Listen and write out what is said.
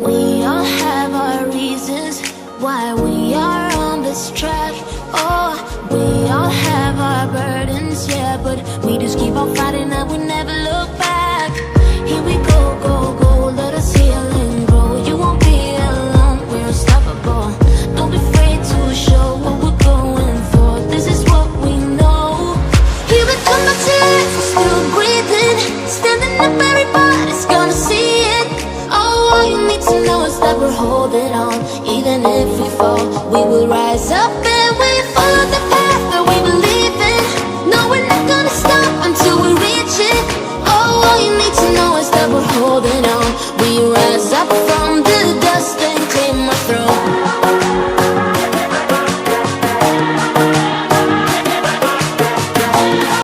We all have our reasons why we are on this track. Oh, we all have our burdens, yeah, but we just keep on fighting and we never look back. Here we go, go, go, let us heal and grow. You won't be alone, we're unstoppable. Don't be afraid to show what we're going for. This is what we know. Here we come back to life, we're still breathing. Standing up, everybody's gonna see it. Oh, all you need to know is that we're holding on. Even if we fall, we will rise up and we